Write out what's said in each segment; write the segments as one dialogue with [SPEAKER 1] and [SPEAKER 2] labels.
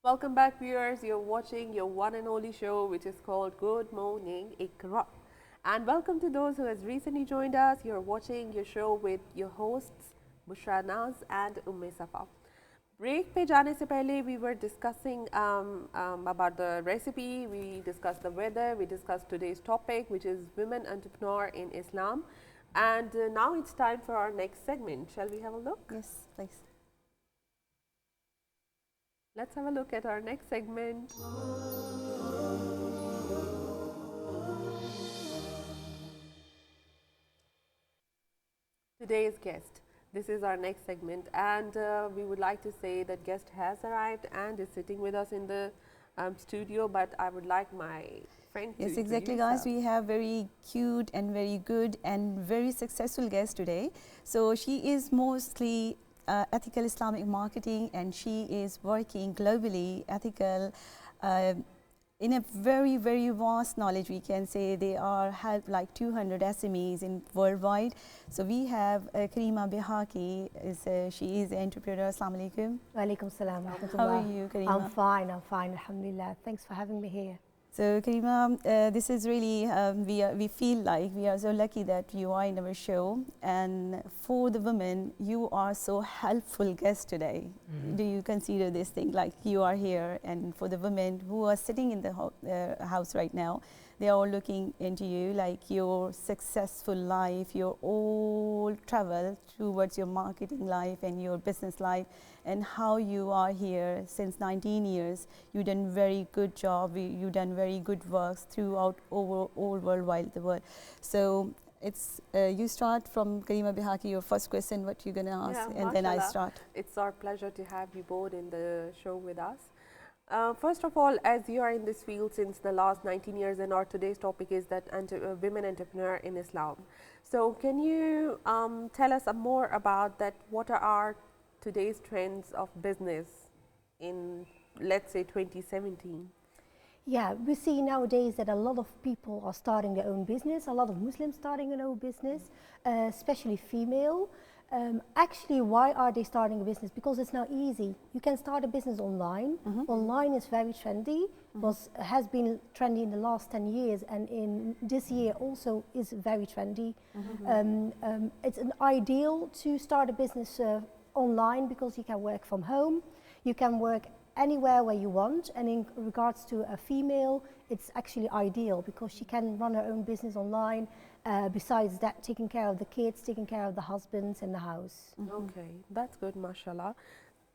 [SPEAKER 1] Welcome back, viewers. You're watching your one and only show, which is called Good Morning Iqra. And welcome to those who has recently joined us. You're watching your show with your hosts, Bushra Naz and Umme Safa. Break पे जाने से पहले we were discussing about the recipe, we discussed the weather, we discussed today's topic, which is women entrepreneur in Islam. And now it's time for our next segment. Shall we have a look?
[SPEAKER 2] Yes, please.
[SPEAKER 1] Let's have a look at our next segment. Today's guest. This is our next segment, and we would like to say that guest has arrived and is sitting with us in the studio. But I would like my friend to
[SPEAKER 2] Yes, exactly,
[SPEAKER 1] introduce
[SPEAKER 2] guys.
[SPEAKER 1] her.
[SPEAKER 2] We have very cute and very good and very successful guest today. So she is mostly ethical Islamic marketing, and she is working globally ethical. In a very vast knowledge, we can say they are help like 200 SMEs in worldwide. So we have KARIMA BIHAKI. She is an entrepreneur. Assalamu alaikum.
[SPEAKER 3] Walaikum salam.
[SPEAKER 2] How are you, KARIMA?
[SPEAKER 3] I'm fine. Alhamdulillah. Thanks for having me here.
[SPEAKER 2] So KARIMA, this is really, we feel like we are so lucky that you are in our show, and for the women, you are so helpful guest today. Do you consider this thing like you are here, and for the women who are sitting in the house right now, they are all looking into you, like your successful life, your all travel towards your marketing life and your business life, and how you are here since 19 years. You done very good job. You done very good works throughout all worldwide the world. So it's you start from KARIMA BIHAKI. Your first question, what you're gonna ask,
[SPEAKER 1] Yeah,
[SPEAKER 2] and then I
[SPEAKER 1] mashallah.
[SPEAKER 2] start.
[SPEAKER 1] It's our pleasure to have you both in the show with us. First of all, as you are in this field since the last 19 years, and our today's topic is that women entrepreneur in Islam. So, can you tell us more about that? What are today's trends of business in, let's say, 2017?
[SPEAKER 3] Yeah, we see nowadays that a lot of people are starting their own business, a lot of Muslims starting their own business, especially female. Actually, why are they starting a business? Because it's now easy. You can start a business online. Online is very trendy, has been trendy in the last 10 years, and in this year also is very trendy. It's an ideal to start a business online because you can work from home, you can work anywhere where you want, and in regards to a female, it's actually ideal because she can run her own business online. Besides that, taking care of the kids, taking care of the husbands and the house.
[SPEAKER 1] Okay, that's good, mashallah.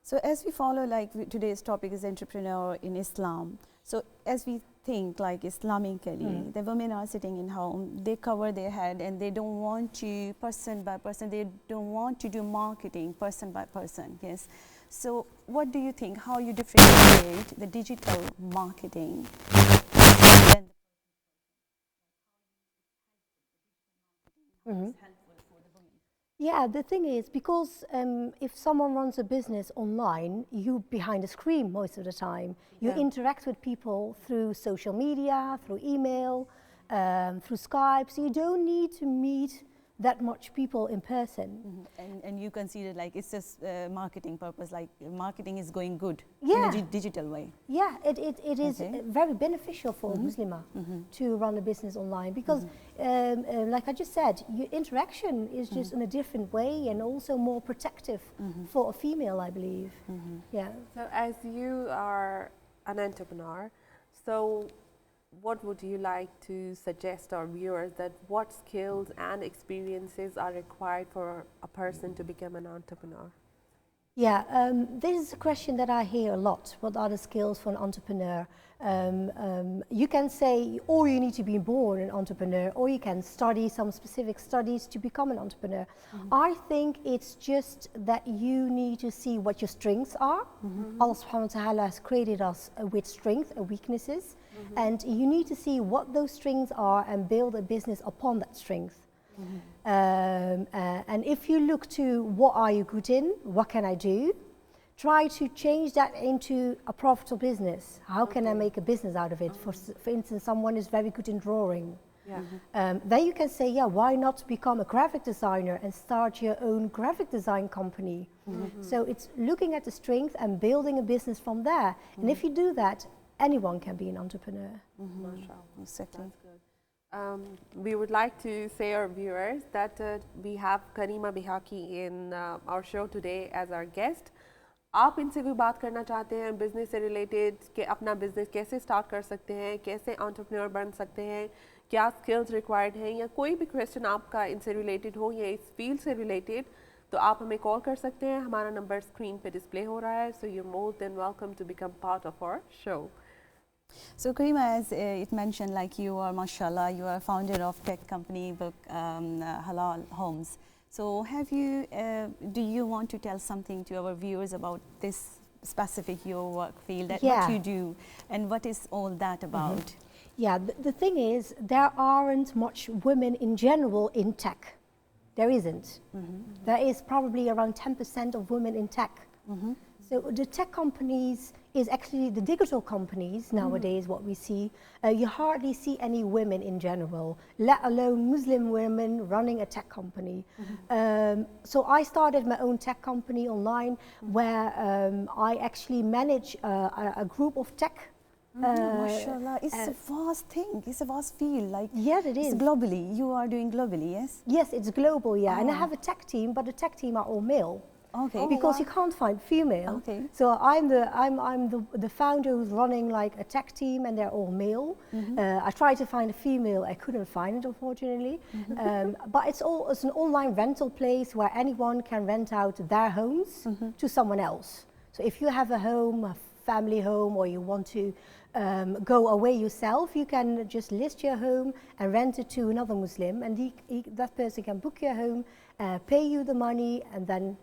[SPEAKER 2] So as we follow, like today's topic is entrepreneur in Islam. So as we think like Islamically, the women are sitting in home, they cover their head and they don't want to person by person, they don't want to do marketing person by person, yes. So what do you think, how you differentiate the digital marketing?
[SPEAKER 3] Yeah, the thing is, because if someone runs a business online, you're behind a screen most of the time. You interact with people through social media, through email, through Skype, so you don't need to meet that much people in person.
[SPEAKER 2] And you consider like it's just marketing purpose, like marketing is going good
[SPEAKER 3] Yeah.
[SPEAKER 2] in a digital way.
[SPEAKER 3] Yeah, it is
[SPEAKER 2] Okay.
[SPEAKER 3] very beneficial for a Muslimah to run a business online because, like I just said, your interaction is just in a different way and also more protective for a female, I believe. Yeah.
[SPEAKER 1] So, as you are an entrepreneur, so what would you like to suggest our viewers that what skills and experiences are required for a person to become an entrepreneur?
[SPEAKER 3] Yeah, this is a question that I hear a lot. What are the skills for an entrepreneur? You can say, or you need to be born an entrepreneur, or you can study some specific studies to become an entrepreneur. I think it's just that you need to see what your strengths are. Allah subhanahu wa ta'ala has created us with strengths and weaknesses, and you need to see what those strengths are and build a business upon that strength. And if you look to what are you good in, what can I do, try to change that into a profitable business. How can I make a business out of it? For instance, someone is very good in drawing.
[SPEAKER 1] Yeah.
[SPEAKER 3] Then you can say, yeah, why not become a graphic designer and start your own graphic design company? So it's looking at the strength and building a business from there. And if you do that, anyone can be an entrepreneur.
[SPEAKER 1] MashaAllah.
[SPEAKER 2] Exactly.
[SPEAKER 1] That's good. We would like to say our viewers that we have Karima Bihaki in our show today as our guest. आप इनसे भी बात करना चाहते हैं business से related कि अपना बिजनेस कैसे स्टार्ट कर सकते हैं, कैसे एंटरप्रेन्योर बन सकते हैं, क्या स्किल्स रिक्वायर्ड हैं, या कोई भी क्वेश्चन आपका इनसे रिलेटेड हो या इस फील्ड से रिलेटेड, तो आप हमें कॉल कर सकते हैं. हमारा नंबर स्क्रीन पे डिस्प्ले हो रहा है. So you more than welcome to become part of our show.
[SPEAKER 2] So Karima, as it mentioned, like you are, mashallah, you are founder of tech company Halal Homes. So have you, do you want to tell something to our viewers about this specific your work field, that what you do and what is all that about?
[SPEAKER 3] Yeah, the thing is, there aren't much women in general in tech. There isn't. There is probably around 10% of women in tech. So the tech companies is actually the digital companies nowadays, what we see. You hardly see any women in general, let alone Muslim women running a tech company. So I started my own tech company online where I actually manage a group of tech.
[SPEAKER 2] MashaAllah, it's a vast thing, it's a vast field. Like,
[SPEAKER 3] yes, it is.
[SPEAKER 2] It's globally, you are doing globally, yes?
[SPEAKER 3] Yes, it's global, yeah. And I have a tech team, but the tech team are all male.
[SPEAKER 2] Okay.
[SPEAKER 3] Because you can't find female.
[SPEAKER 2] Okay.
[SPEAKER 3] So I'm the founder who's running like a tech team, and they're all male. I tried to find a female, I couldn't find it, unfortunately. But it's an online rental place where anyone can rent out their homes to someone else. So if you have a home, a family home, or you want to go away yourself, you can just list your home and rent it to another Muslim, and that person can book your home, pay you the money, and then.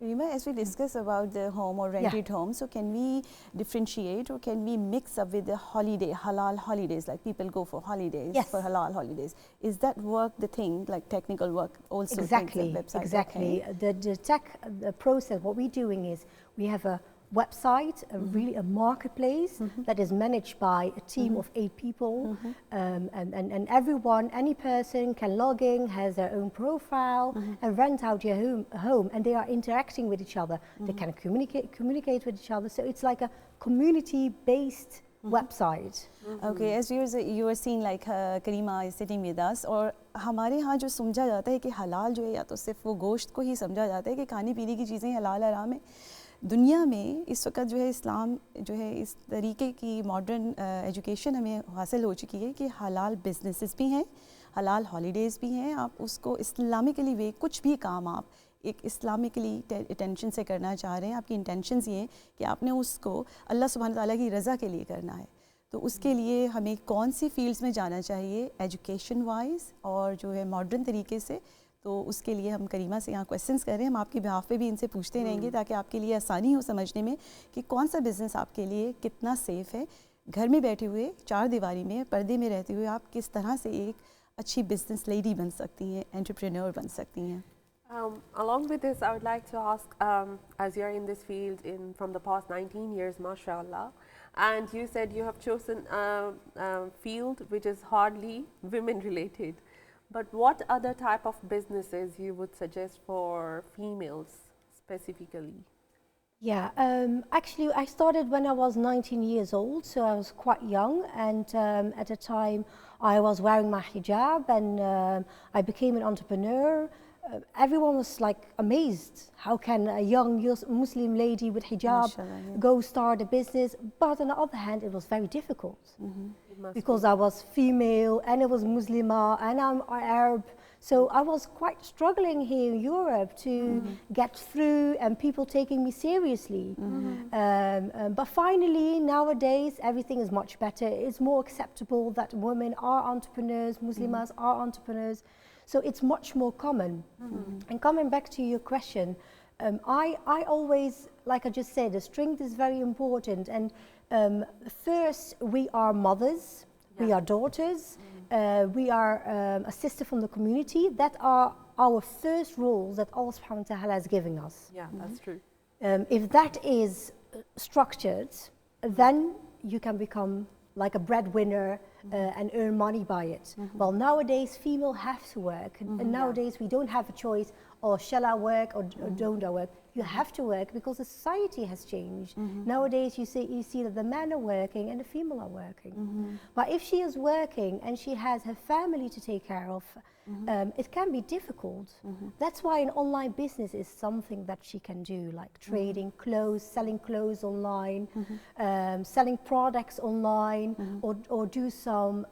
[SPEAKER 2] Karima, as we discuss about the home or rented home, so can we differentiate or can we mix up with the halal holidays, like people go for holidays, for halal holidays? Is that work the thing, like technical work also?
[SPEAKER 3] Exactly,
[SPEAKER 2] website?
[SPEAKER 3] exactly. Okay. The tech process, what we're doing is we have a website, really a marketplace that is managed by a team of 8 people, and everyone, any person can log in, has their own profile, and rent out your home, and they are interacting with each other. They can communicate with each other, so it's like a community-based website.
[SPEAKER 2] Okay, as you were seeing, like Karima is sitting with us, और हमारे यहाँ जो समझा जाता है कि हलाल जो है या तो सिर्फ वो गोश्त को ही समझा जाता है कि खाने पीने की चीज़ें हलाल हराम है. दुनिया में इस वक्त जो है इस्लाम जो है इस तरीके की मॉडर्न एजुकेशन हमें हासिल हो चुकी है कि हलाल बिजनेसेस भी हैं, हलाल हॉलीडेज़ भी हैं. आप उसको इस्लामिकली वे कुछ भी काम आप एक इस्लामिकली अटेंशन से करना चाह रहे हैं, आपकी इंटेंशंस ये हैं कि आपने उसको अल्लाह सुब्हान ताला की रज़ा के लिए करना है. तो उसके लिए हमें कौन सी फील्ड्स में जाना चाहिए एजुकेशन वाइज और जो है मॉडर्न तरीके से, तो उसके लिए हम करीमा से यहाँ क्वेश्चंस कर रहे हैं. हम आपके बिहाफ पे भी इनसे पूछते रहेंगे ताकि आपके लिए आसानी हो समझने में कि कौन सा बिज़नेस आपके लिए कितना सेफ़ है. घर में बैठे हुए 4 दीवारी में पर्दे में रहते हुए आप किस तरह से एक अच्छी बिजनेस लेडी बन सकती हैं, एंटरप्रेन्योर बन सकती हैं.
[SPEAKER 1] Along with this, I would like to ask, as you're in this field from the past 19 years, mashallah, and you said you have chosen a field which is hardly women related. But what other type of businesses you would suggest for females specifically?
[SPEAKER 3] Yeah, actually I started when I was 19 years old, so I was quite young, and at the time I was wearing my hijab, and I became an entrepreneur. Everyone was like amazed. How can a young Muslim lady with hijab go start a business? But on the other hand, it was very difficult because I was female and I was Muslimah and I'm Arab. So I was quite struggling here in Europe to get through and people taking me seriously. But finally, nowadays, everything is much better. It's more acceptable that women are entrepreneurs, Muslimas are entrepreneurs. So it's much more common. And coming back to your question, I always, like I just said, the strength is very important. And first, we are mothers, we are daughters, we are a sister from the community. That are our first roles that Allah subhanahu wa ta'ala is giving us.
[SPEAKER 1] Yeah, that's true.
[SPEAKER 3] If that is structured, then you can become like a breadwinner and earn money by it. Well, nowadays female have to work, and nowadays we don't have a choice, or shall I work or don't I work? You have to work because the society has changed. Nowadays you see that the men are working and the female are working. But if she is working and she has her family to take care of, it can be difficult. That's why an online business is something that she can do, like trading clothes, selling clothes online, selling products online, or do some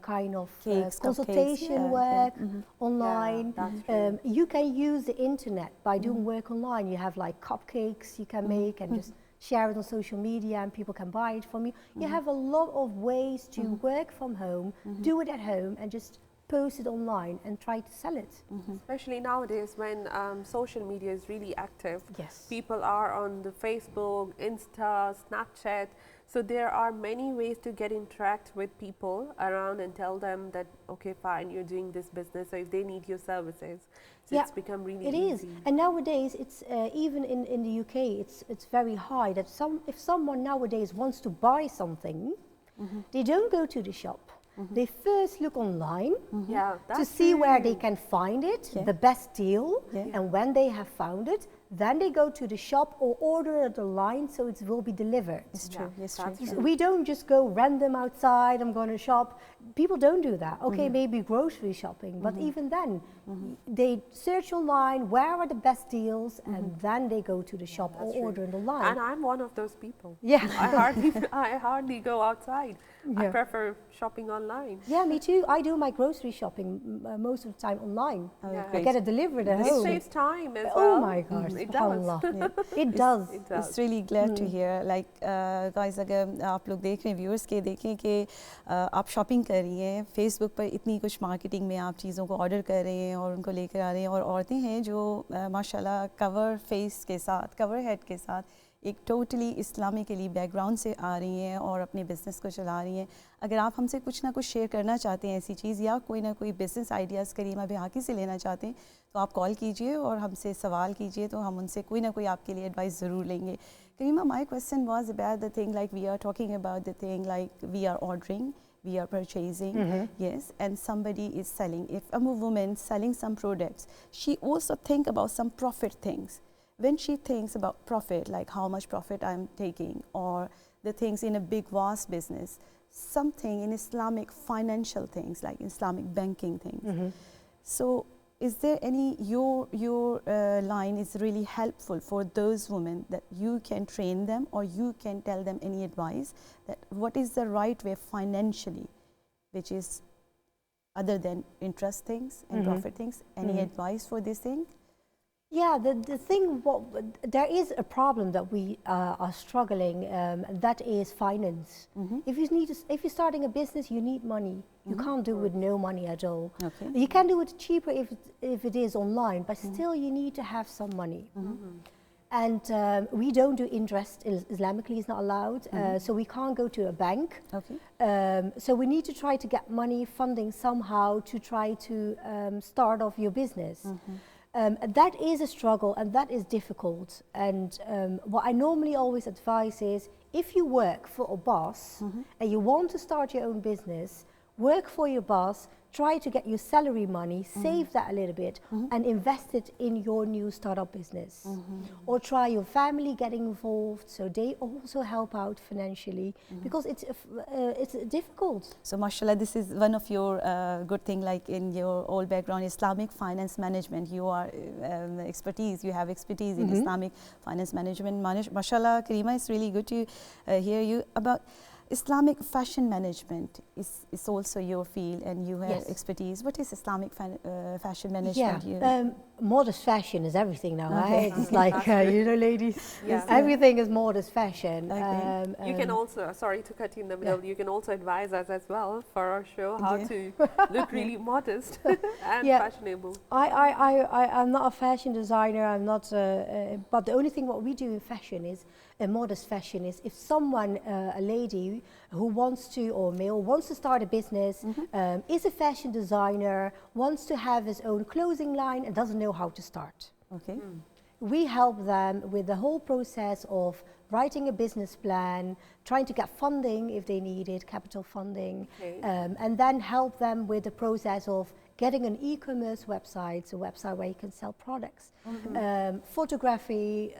[SPEAKER 3] kind of
[SPEAKER 2] Cakes,
[SPEAKER 3] consultation
[SPEAKER 2] cupcakes,
[SPEAKER 3] work online.
[SPEAKER 1] Yeah, that's true.
[SPEAKER 3] You can use the internet by doing work online. You have like cupcakes you can make and just share it on social media and people can buy it from you. You have a lot of ways to work from home, do it at home and just post it online and try to sell it.
[SPEAKER 1] Especially nowadays when social media is really active.
[SPEAKER 3] Yes.
[SPEAKER 1] People are on the Facebook, Insta, Snapchat. So there are many ways to get interact with people around and tell them that, okay, fine, you're doing this business, so if they need your services. So
[SPEAKER 3] Yeah,
[SPEAKER 1] it's become really
[SPEAKER 3] It
[SPEAKER 1] easy.
[SPEAKER 3] is, and nowadays it's even in the UK it's very high that if someone nowadays wants to buy something, they don't go to the shop. They first look online
[SPEAKER 1] Yeah,
[SPEAKER 3] to
[SPEAKER 1] that's
[SPEAKER 3] see where
[SPEAKER 1] true.
[SPEAKER 3] they can find it,
[SPEAKER 2] Yeah.
[SPEAKER 3] the best deal,
[SPEAKER 2] Yeah.
[SPEAKER 3] and when they have found it, then they go to the shop or order it online so it will be delivered.
[SPEAKER 2] It's true.
[SPEAKER 1] Yeah,
[SPEAKER 2] It's
[SPEAKER 1] that's
[SPEAKER 2] true.
[SPEAKER 1] true.
[SPEAKER 3] We don't just go random outside, I'm going to shop. People don't do that. Okay, maybe grocery shopping, but even then, they search online, where are the best deals, and then they go to the shop or
[SPEAKER 1] That's true.
[SPEAKER 3] order it online.
[SPEAKER 1] And I'm one of those people.
[SPEAKER 3] Yeah.
[SPEAKER 1] I hardly go outside. I
[SPEAKER 3] Yeah.
[SPEAKER 1] prefer shopping online.
[SPEAKER 3] Yeah, me too. I do my grocery shopping most of the time online.
[SPEAKER 2] Oh,
[SPEAKER 1] Yeah.
[SPEAKER 3] I
[SPEAKER 2] great.
[SPEAKER 3] get it delivered at
[SPEAKER 1] It
[SPEAKER 3] home.
[SPEAKER 1] saves time as
[SPEAKER 3] Oh
[SPEAKER 1] well.
[SPEAKER 3] my gosh,
[SPEAKER 1] It does.
[SPEAKER 3] subhanallah. It does.
[SPEAKER 1] It does.
[SPEAKER 2] It's really glad to hear. Like guys, अगर आप लोग देख रहे हैं viewers के देखें कि आप शॉपिंग कर रही हैं फेसबुक पर इतनी कुछ मार्केटिंग में आप चीज़ों को ऑर्डर कर रहे हैं और उनको लेकर आ रहे हैं और औरतें हैं जो माशाल्लाह कवर फेस के साथ कवर हेड के साथ एक टोटली इस्लामिकली बैकग्राउंड से आ रही हैं और अपने बिज़नेस को चला रही हैं। अगर आप हमसे कुछ ना कुछ शेयर करना चाहते हैं ऐसी चीज़ या कोई ना कोई बिज़नेस आइडियाज़ करीमा बिहाकी से लेना चाहते हैं तो आप कॉल कीजिए और हमसे सवाल कीजिए तो हम उनसे कोई ना कोई आपके लिए एडवाइस ज़रूर लेंगे। Karima, my question was about the thing like we are talking about the thing like we are ordering, we are purchasing, yes, and somebody is selling. If a woman selling some products, she also think about some profit things. When she thinks about profit, like how much profit I'm taking, or the things in a big vast business, something in Islamic financial things like Islamic banking things. So is there any, your line is really helpful for those women that you can train them or you can tell them any advice that what is the right way financially, which is other than interest things and profit things, any advice for this thing?
[SPEAKER 3] Yeah, the thing, there is a problem that we are struggling, that is finance. If you're starting a business, you need money. You can't do it with no money at all.
[SPEAKER 2] Okay.
[SPEAKER 3] You can do it cheaper if it is online, but still you need to have some money. And we don't do interest, Islamically is not allowed, so we can't go to a bank.
[SPEAKER 2] Okay.
[SPEAKER 3] So we need to try to get money, funding somehow to try to start off your business. That is a struggle and that is difficult. And what I normally always advise is if you work for a boss and you want to start your own business, work for your boss, try to get your salary money, save that a little bit and invest it in your new startup business. Or try your family getting involved so they also help out financially because it's difficult.
[SPEAKER 2] So mashallah, this is one of your good thing, like in your old background, Islamic finance management, you are expertise, you have expertise in Islamic finance management. Mashallah, Karima, it's really good to hear you about Islamic fashion management is also your field and you have expertise. What is Islamic fashion management?
[SPEAKER 3] Yeah, modest fashion is everything now, right? It's like, you know, ladies,
[SPEAKER 1] Yeah.
[SPEAKER 3] everything is modest fashion.
[SPEAKER 2] Okay.
[SPEAKER 1] You can also, sorry to cut you in the middle, you can also advise us as well for our show how to look really modest and fashionable.
[SPEAKER 3] I'm not a fashion designer, I'm not, but the only thing what we do in fashion is, modest fashion is if someone, a lady who wants to, or male, wants to start a business, is a fashion designer, wants to have his own clothing line and doesn't know how to start.
[SPEAKER 2] Okay.
[SPEAKER 3] we help them with the whole process of writing a business plan, trying to get funding if they need it, capital funding, and then help them with the process of getting an e-commerce website, a website where you can sell products, photography,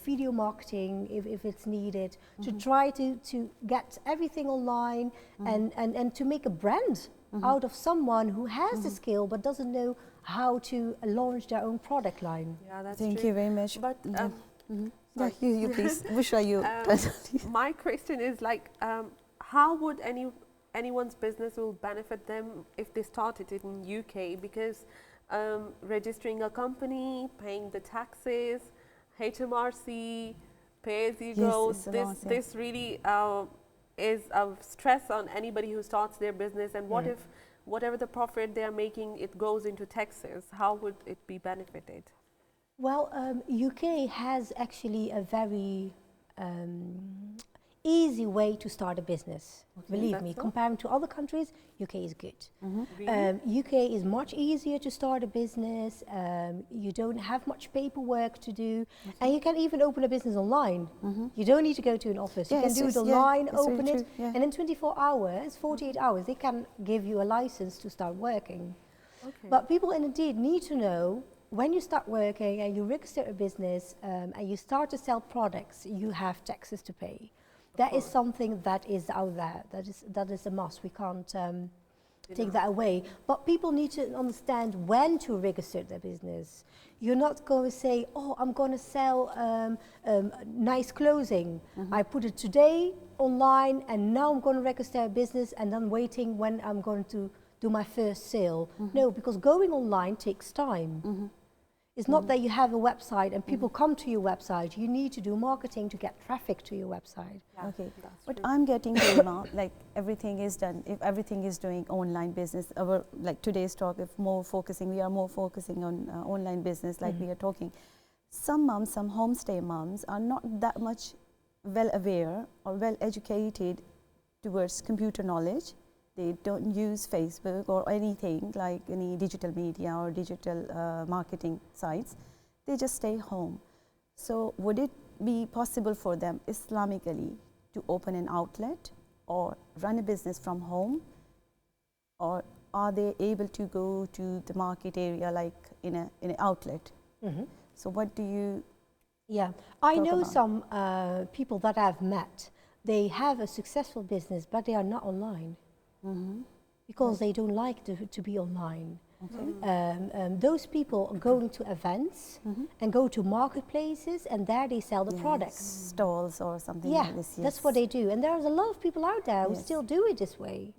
[SPEAKER 3] video marketing if it's needed, to try to get everything online and to make a brand out of someone who has the skill but doesn't know how to launch their own product line.
[SPEAKER 1] Yeah, that's
[SPEAKER 2] Thank
[SPEAKER 1] true.
[SPEAKER 2] you very much.
[SPEAKER 1] But
[SPEAKER 2] Yeah, you please. Bushra, you.
[SPEAKER 1] my question is like, how would anyone's business will benefit them if they started it in UK? Because registering a company, paying the taxes, HMRC, pay as you go, this really is a stress on anybody who starts their business. And what if whatever the profit they are making, it goes into taxes? How would it be benefited?
[SPEAKER 3] Well, UK has actually a very easy way to start a business. Believe me, comparing to other countries, UK is good.
[SPEAKER 1] Really?
[SPEAKER 3] UK is much easier to start a business. You don't have much paperwork to do, and you can even open a business online. You don't need to go to an office. You can do it online, open it, and in 24 hours, 48 hours, they can give you a license to start working. But people indeed need to know, when you start working and you register a business and you start to sell products, you have taxes to pay. That is something that is out there. That is a must. We can't take that away. But people need to understand when to register their business. You're not going to say, oh, I'm going to sell nice clothing. I put it today online and now I'm going to register a business and then waiting when I'm going to do my first sale. No, because going online takes time. It's not that you have a website and people come to your website. You need to do marketing to get traffic to your website.
[SPEAKER 1] Yeah,
[SPEAKER 2] Okay, but
[SPEAKER 1] true.
[SPEAKER 2] I'm getting KARIMA, like everything is done, if everything is doing online business, our, like today's talk, if we are more focusing on online business, like we are talking. Some moms, some homestay moms are not that much well aware or well educated towards computer knowledge. They don't use Facebook or anything like any digital media or digital marketing sites. They just stay home. So would it be possible for them Islamically to open an outlet or run a business from home? Or are they able to go to the market area like in an outlet? So what do you
[SPEAKER 3] I know
[SPEAKER 2] about?
[SPEAKER 3] some people that I've met. They have a successful business, but they are not online. Because they don't like to be online. Those people are going to events and go to marketplaces, and there they sell the products.
[SPEAKER 2] Stalls or something like this.
[SPEAKER 3] That's what they do. And there's a lot of people out there who still do it this way.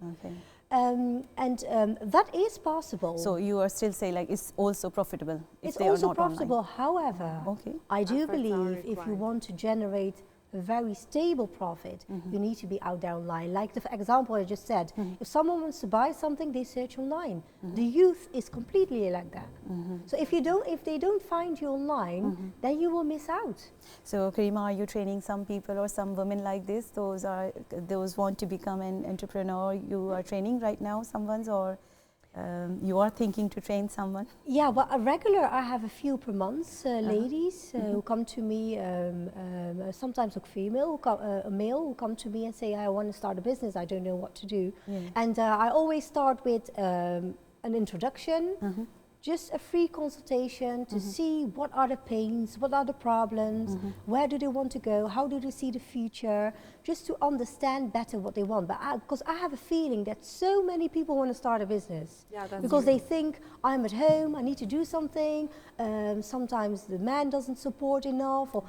[SPEAKER 3] That is possible.
[SPEAKER 2] So you are still saying like it's also profitable if
[SPEAKER 3] it's
[SPEAKER 2] they
[SPEAKER 3] also
[SPEAKER 2] are not
[SPEAKER 3] profitable.
[SPEAKER 2] online.
[SPEAKER 3] However, I do believe if you want to generate a very stable profit, you need to be out there online. Like the example I just said, if someone wants to buy something, they search online. The youth is completely like that. So if they don't find you online, then you will miss out.
[SPEAKER 2] So KARIMA, are you training some people or some women like this? Those want to become an entrepreneur. You are training right now someone's, or you are thinking to train someone?
[SPEAKER 3] Yeah, well, a regular, I have a few per month, ladies who come to me, sometimes a female, a male who come to me and say, I want to start a business, I don't know what to do. And I always start with an introduction, just a free consultation to see what are the pains, what are the problems, where do they want to go, how do they see the future, just to understand better what they want. But because I have a feeling that so many people want to start a business, because they think, I'm at home, I need to do something, sometimes the man doesn't support enough, or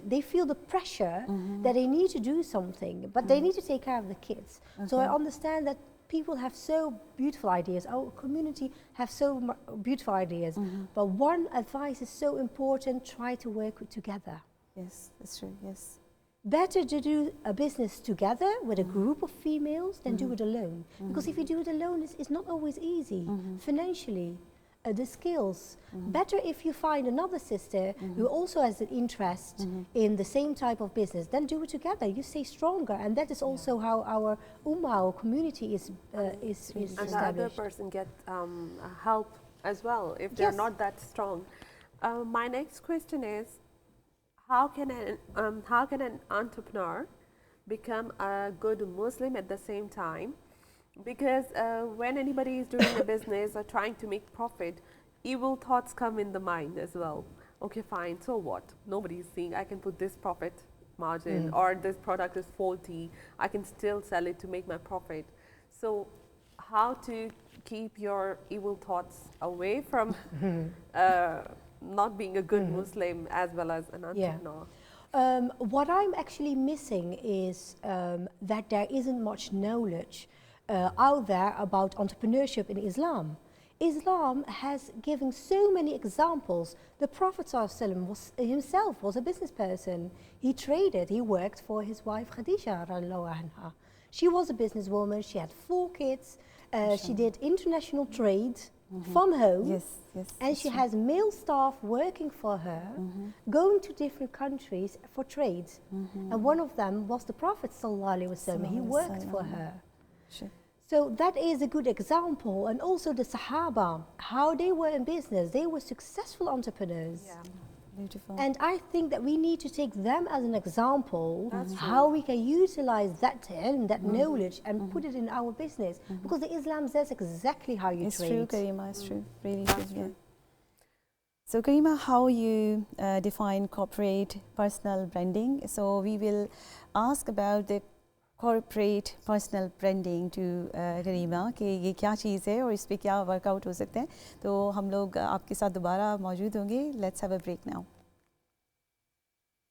[SPEAKER 3] they feel the pressure that they need to do something, but they need to take care of the kids. So I understand that people have so beautiful ideas, our community have so beautiful ideas, but one advice is so important: try to work together.
[SPEAKER 2] Yes, that's true, yes.
[SPEAKER 3] Better to do a business together with a group of females than do it alone. Because if you do it alone, it's not always easy financially. The skills. Better if you find another sister who also has an interest in the same type of business, then do it together. You stay stronger, and that is also how our ummah, our community is established.
[SPEAKER 1] And the other person get help as well if they're not that strong. My next question is, how can an entrepreneur become a good Muslim at the same time? Because when anybody is doing a business or trying to make profit, evil thoughts come in the mind as well. Okay, fine, so what? Nobody is seeing, I can put this profit margin, or this product is faulty, I can still sell it to make my profit. So how to keep your evil thoughts away from not being a good Muslim as well as an entrepreneur?
[SPEAKER 3] What I'm actually missing is that there isn't much knowledge out there about entrepreneurship in Islam. Islam has given so many examples. The Prophet ﷺ himself was a business person. He traded, he worked for his wife Khadija radiallahu anha. She was a businesswoman, she had 4 kids, she did international trade from home, and she has male staff working for her, going to different countries for trade. And one of them was the Prophet ﷺ. He worked for her. So that is a good example. And also the Sahaba, how they were in business, they were successful entrepreneurs.
[SPEAKER 2] Yeah. Beautiful.
[SPEAKER 3] And I think that we need to take them as an example, how we can utilize that ilm, that knowledge, and put it in our business. Because the Islam says exactly how you trade.
[SPEAKER 2] It's true, Karima, it's true. Really true. Yeah. So Karima, how you define corporate personal branding? So we will ask about the corporate personal branding to करीमा कि ये क्या चीज़ है और इस पे क्या workout हो सकते हैं. तो हम लोग आपके साथ दोबारा मौजूद होंगे. Let's have a break now.